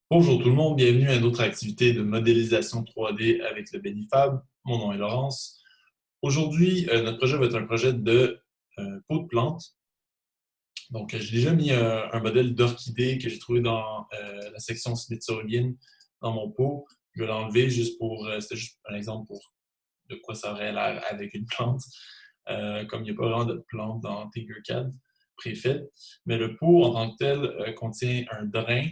Bonjour tout le monde, bienvenue à une autre activité de modélisation 3D avec le Benifab. Mon nom est Laurence. Aujourd'hui, notre projet va être un projet de pot de plante. Donc, j'ai déjà mis un modèle d'orchidée que j'ai trouvé dans la section Smithsonian dans mon pot. Je vais l'enlever juste pour, c'était juste un exemple pour de quoi ça aurait l'air avec une plante. Comme il n'y a pas vraiment de plante dans Tinkercad préfaite. Mais le pot en tant que tel contient un drain.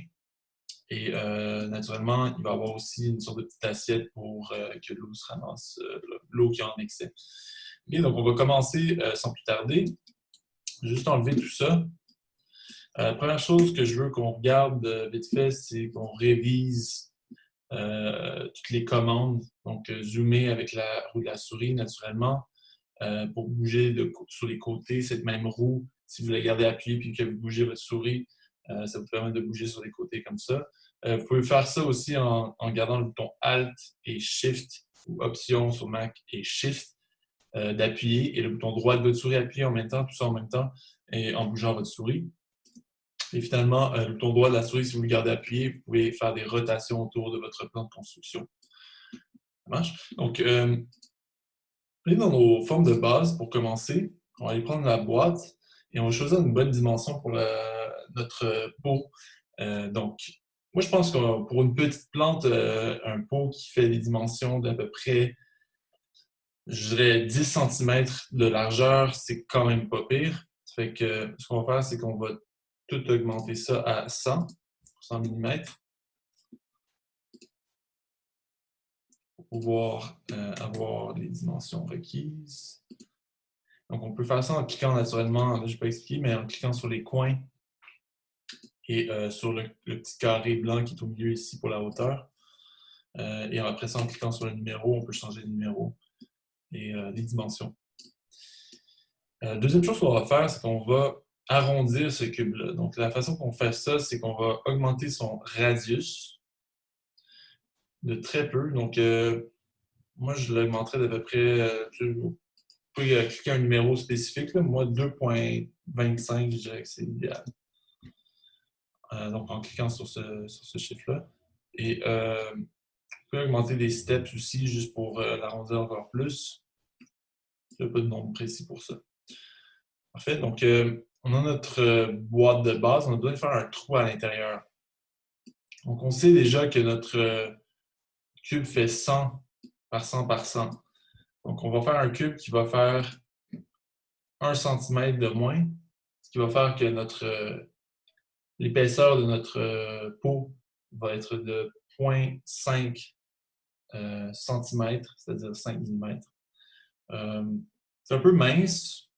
Et naturellement, il va y avoir aussi une sorte de petite assiette pour que l'eau se ramasse, l'eau qui est en excès. Et donc, on va commencer sans plus tarder. Juste enlever tout ça. Première chose que je veux qu'on regarde vite fait, c'est qu'on révise toutes les commandes. Donc, zoomer avec la roue de la souris, naturellement, pour bouger sur les côtés. Cette même roue, si vous la gardez appuyée puis que vous bougez votre souris, ça vous permet de bouger sur les côtés comme ça. Vous pouvez faire ça aussi en gardant le bouton Alt et Shift ou Option sur Mac et Shift d'appuyer et le bouton droit de votre souris appuyé en même temps, tout ça en même temps et en bougeant votre souris. Et finalement, le bouton droit de la souris, si vous le gardez appuyé, vous pouvez faire des rotations autour de votre plan de construction. Ça marche? Donc, dans nos formes de base, pour commencer, on va aller prendre la boîte et on va choisir une bonne dimension pour notre pot. Donc, moi, je pense que pour une petite plante, un pot qui fait des dimensions d'à peu près, je dirais, 10 cm de largeur, c'est quand même pas pire. Ça fait que ce qu'on va faire, c'est qu'on va tout augmenter ça à 100 mm pour pouvoir avoir les dimensions requises. Donc, on peut faire ça en cliquant naturellement, je ne vais pas expliquer, mais en cliquant sur les coins et sur le petit carré blanc qui est au milieu ici pour la hauteur. Et après ça, en cliquant sur le numéro, on peut changer le numéro et les dimensions. Deuxième chose qu'on va faire, c'est qu'on va arrondir ce cube-là. Donc, la façon qu'on fait ça, c'est qu'on va augmenter son radius de très peu. Donc, moi, je l'augmenterais d'à peu près, vous pouvez cliquer un numéro spécifique. Là. Moi, 2,25, je dirais que c'est idéal. Donc, en cliquant sur ce chiffre-là. Et vous pouvez augmenter les steps aussi, juste pour l'arrondir encore plus. Il n'y a pas de nombre précis pour ça. Parfait. Donc, on a notre boîte de base. On a besoin de faire un trou à l'intérieur. Donc, on sait déjà que notre cube fait 100 par 100 par 100. Donc, on va faire un cube qui va faire 1 cm de moins, ce qui va faire que l'épaisseur de notre pot va être de 0,5 cm, c'est-à-dire 5 mm. C'est un peu mince.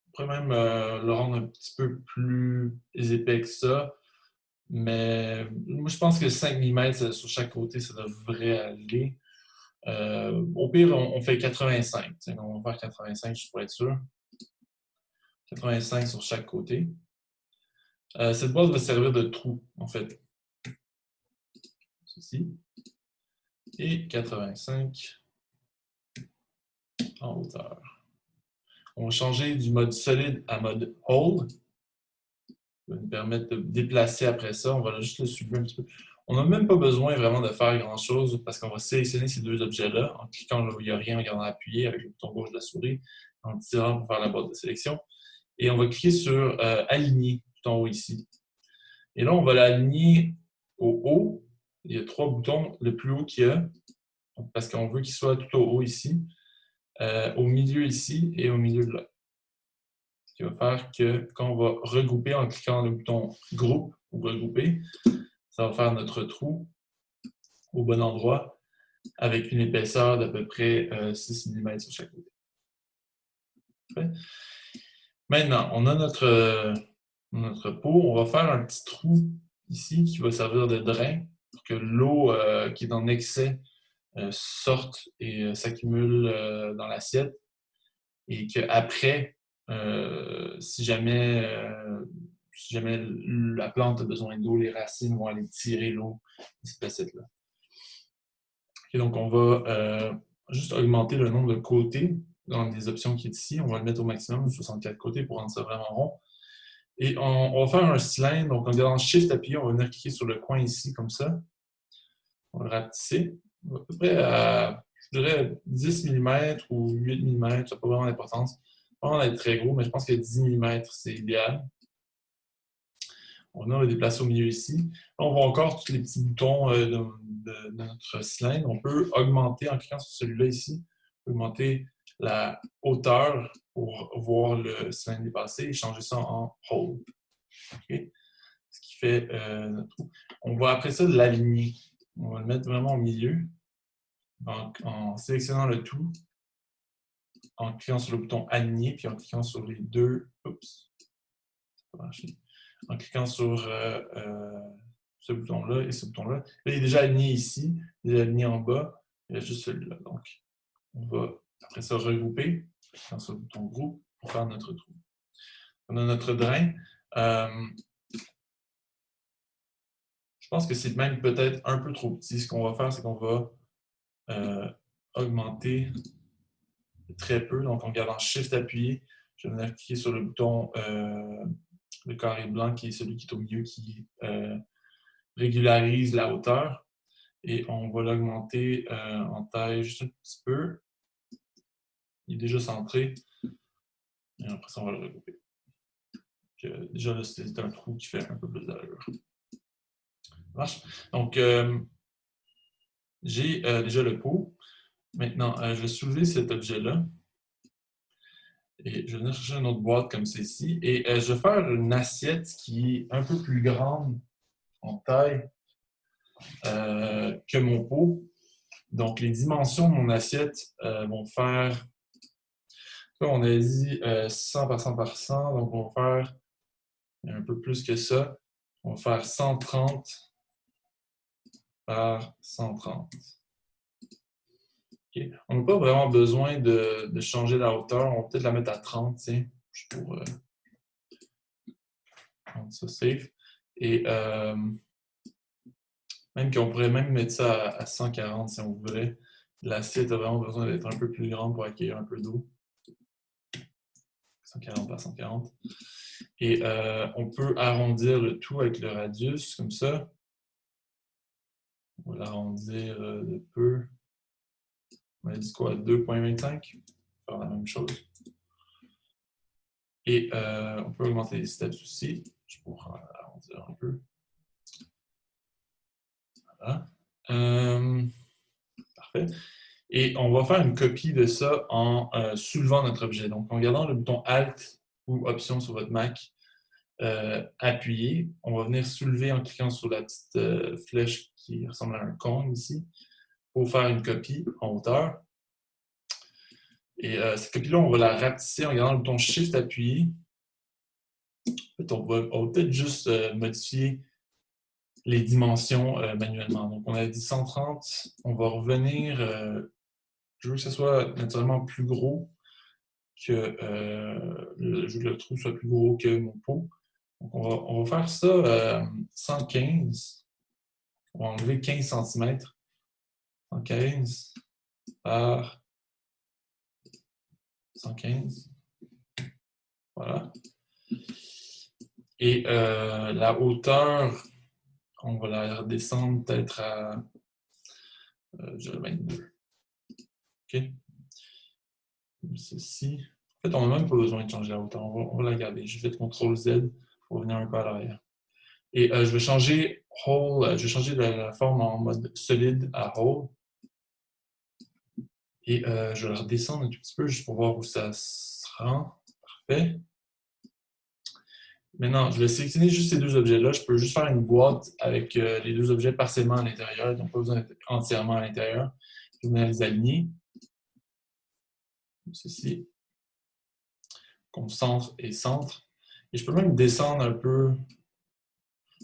On pourrait même le rendre un petit peu plus épais que ça. Mais moi, je pense que 5 mm sur chaque côté, ça devrait aller. Au pire, on fait 85. On va faire 85 juste pour être sûr. 85 sur chaque côté. Cette boîte va servir de trou, en fait. Ceci. Et 85 en hauteur. On va changer du mode solide à mode hold. Ça va nous permettre de déplacer après ça. On va juste le suivre un petit peu. On n'a même pas besoin vraiment de faire grand-chose parce qu'on va sélectionner ces deux objets-là en cliquant là où il n'y a rien, en gardant appuyé avec le bouton gauche de la souris, en tirant pour faire la boîte de sélection. Et on va cliquer sur Aligner tout en haut ici. Et là, on va l'aligner au haut. Il y a 3 boutons, le plus haut qu'il y a, parce qu'on veut qu'il soit tout au haut ici, au milieu ici et au milieu de là. Ce qui va faire que quand on va regrouper en cliquant le bouton Groupe ou Regrouper, ça va faire notre trou au bon endroit avec une épaisseur d'à peu près 6 mm sur chaque côté. Okay. Maintenant, on a notre pot. On va faire un petit trou ici qui va servir de drain pour que l'eau qui est en excès sorte et s'accumule dans l'assiette et qu'après, si jamais la plante a besoin d'eau, les racines vont aller tirer l'eau de cette assiette-là. Et donc, on va juste augmenter le nombre de côtés dans les options qui est ici. On va le mettre au maximum, 64 côtés pour rendre ça vraiment rond. Et on va faire un cylindre. Donc, en gardant Shift appuyé, on va venir cliquer sur le coin ici, comme ça. On va le rapetisser. À peu près à, je dirais, 10 mm ou 8 mm. Ça n'a pas vraiment d'importance. Pas vraiment d'être très gros, mais je pense que 10 mm, c'est idéal. On va venir le déplacer au milieu ici. Là, on voit encore tous les petits boutons de notre cylindre. On peut augmenter, en cliquant sur celui-là ici, augmenter la hauteur pour voir le cylindre dépasser et changer ça en hole. Okay? Ce qui fait notre trou. On va après ça l'aligner. On va le mettre vraiment au milieu. Donc, en sélectionnant le tout, en cliquant sur le bouton aligner, puis en cliquant sur les deux. Oups, ça va marcher. En cliquant sur ce bouton-là et ce bouton-là. Là, il est déjà aligné ici, il est aligné en bas. Il y a juste celui-là. Donc, on va après ça regrouper, dans ce bouton groupe, pour faire notre trou. On a notre drain. Je pense que c'est même peut-être un peu trop petit. Ce qu'on va faire, c'est qu'on va augmenter très peu. Donc, en gardant Shift appuyé, je vais venir cliquer sur le bouton, le carré blanc, qui est celui qui est au milieu, qui régularise la hauteur. Et on va l'augmenter en taille juste un petit peu. Il est déjà centré. Et après ça, on va le regrouper. Déjà, là, c'est un trou qui fait un peu plus d'allure. Ça marche? Donc, j'ai déjà le pot. Maintenant, je vais soulever cet objet-là. Et je vais venir chercher une autre boîte comme celle-ci. Et je vais faire une assiette qui est un peu plus grande en taille que mon pot. Donc, les dimensions de mon assiette vont faire, là, on a dit 100 par 100 par 100. Donc, on va faire un peu plus que ça. On va faire 130 par 130. Okay. On n'a pas vraiment besoin de changer la hauteur. On va peut-être la mettre à 30, tiens, juste pour rendre ça safe. Et même qu'on pourrait même mettre ça à 140 si on voulait. L'assiette a vraiment besoin d'être un peu plus grande pour accueillir un peu d'eau. 140 par 140. Et on peut arrondir le tout avec le radius, comme ça. On va l'arrondir de peu. On a dit quoi? 2,25. Faire la même chose. Et on peut augmenter les steps aussi, juste pour arrondir un peu. Voilà. Parfait. Et on va faire une copie de ça en soulevant notre objet. Donc, en gardant le bouton Alt ou Option sur votre Mac appuyé, on va venir soulever en cliquant sur la petite flèche qui ressemble à un cône ici pour faire une copie en hauteur. Et cette copie-là, on va la rapetisser en gardant le bouton Shift appuyé. En fait, on va peut-être juste modifier les dimensions manuellement. Donc, on a dit 130. On va revenir. Je veux que ce soit naturellement plus gros que je veux que le trou soit plus gros que mon pot. Donc, on va faire ça 115. On va enlever 15 cm. 115 par 115. Voilà. Et la hauteur, on va la redescendre peut-être à 22. OK? Comme ceci. En fait, on n'a même pas besoin de changer la hauteur. On va la garder. Je fais CTRL Z pour revenir un peu à l'arrière. Et je vais changer Hole, je vais changer la forme en mode solide à Hole. Et je vais la redescendre un tout petit peu juste pour voir où ça se rend. Parfait. Maintenant, je vais sélectionner juste ces deux objets-là. Je peux juste faire une boîte avec les deux objets partiellement à l'intérieur. Donc, pas besoin d'être entièrement à l'intérieur. Je vais venir les aligner. Comme ceci. Comme centre et centre. Et je peux même descendre un peu.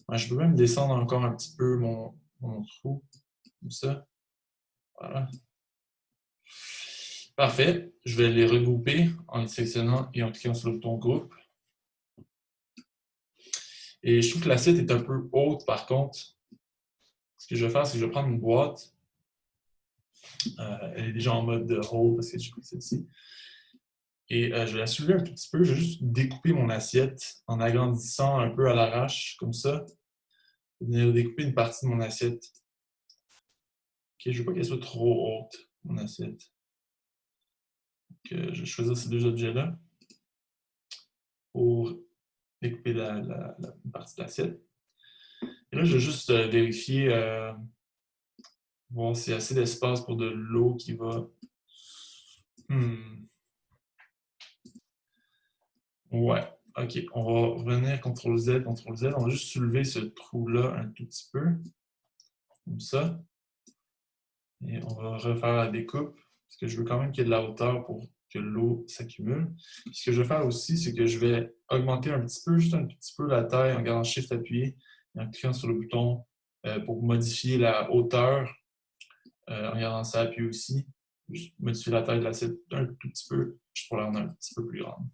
Ouais, je peux même descendre encore un petit peu mon trou. Comme ça. Voilà. Parfait. Je vais les regrouper en les sélectionnant et en cliquant sur le bouton groupe. Et je trouve que l'assiette est un peu haute par contre. Ce que je vais faire, c'est que je vais prendre une boîte. Elle est déjà en mode hold parce que j'ai pris celle-ci. Et je vais la soulever un tout petit peu. Je vais juste découper mon assiette en agrandissant un peu à l'arrache, comme ça. Je vais venir découper une partie de mon assiette. Ok, je ne veux pas qu'elle soit trop haute, mon assiette. Donc, je vais choisir ces deux objets-là pour découper la partie de l'assiette. Et là, je vais juste vérifier, voir s'il y a assez d'espace pour de l'eau qui va. Ouais, ok. On va revenir CTRL-Z, CTRL-Z. On va juste soulever ce trou-là un tout petit peu, comme ça. Et on va refaire la découpe, parce que je veux quand même qu'il y ait de la hauteur pour que l'eau s'accumule. Ce que je vais faire aussi, c'est que je vais augmenter un petit peu, juste un petit peu la taille en gardant Shift appuyé et en cliquant sur le bouton pour modifier la hauteur. En regardant ça appuyé aussi, juste modifier la taille de l'assiette un tout petit peu, juste pour la rendre un petit peu plus grande.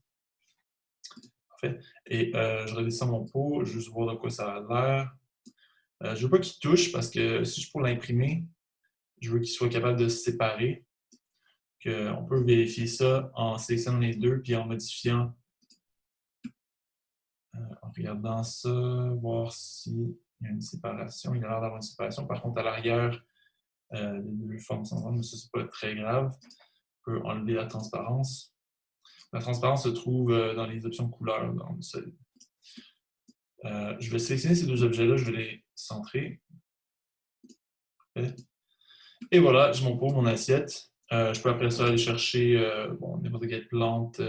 Parfait. Et je redescends mon pot, juste voir de quoi ça a l'air. Je ne veux pas qu'il touche parce que si je pour l'imprimer, je veux qu'il soit capable de se séparer. On peut vérifier ça en sélectionnant les deux puis en modifiant, en regardant ça, voir s'il y a une séparation. Il a l'air d'avoir une séparation. Par contre, à l'arrière, les deux formes sont mais ça, c'est pas très grave. On peut enlever la transparence. La transparence se trouve dans les options couleurs dans le solide. Je vais sélectionner ces deux objets-là, je vais les centrer. Et voilà, j'ai mon pot, mon assiette. Je peux après ça aller chercher n'importe quelle plante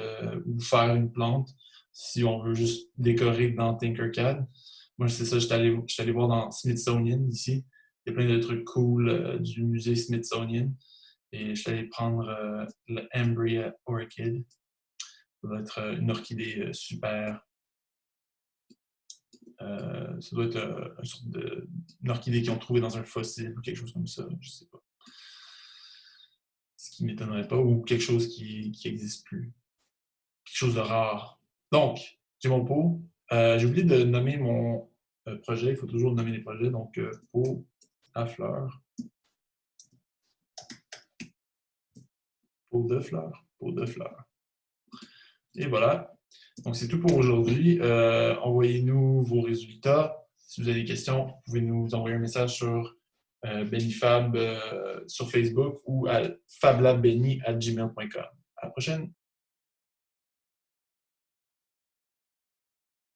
ou faire une plante si on veut juste décorer dans Tinkercad. Moi, c'est ça, je suis allé voir dans Smithsonian ici. Il y a plein de trucs cool du musée Smithsonian. Et je suis allé prendre l'Ambria Orchid. Ça doit être une orchidée super. Ça doit être une sorte d'une orchidée qu'ils ont trouvée dans un fossile ou quelque chose comme ça. Je ne sais pas. Ce qui ne m'étonnerait pas, ou quelque chose qui n'existe plus. Quelque chose de rare. Donc, j'ai mon pot. J'ai oublié de nommer mon projet. Il faut toujours nommer les projets. Donc, pot à fleurs. Pot de fleurs. Pot de fleurs. Et voilà. Donc, c'est tout pour aujourd'hui. Envoyez-nous vos résultats. Si vous avez des questions, vous pouvez nous envoyer un message sur Benifab sur Facebook ou à fablabbeni@gmail.com. À la prochaine!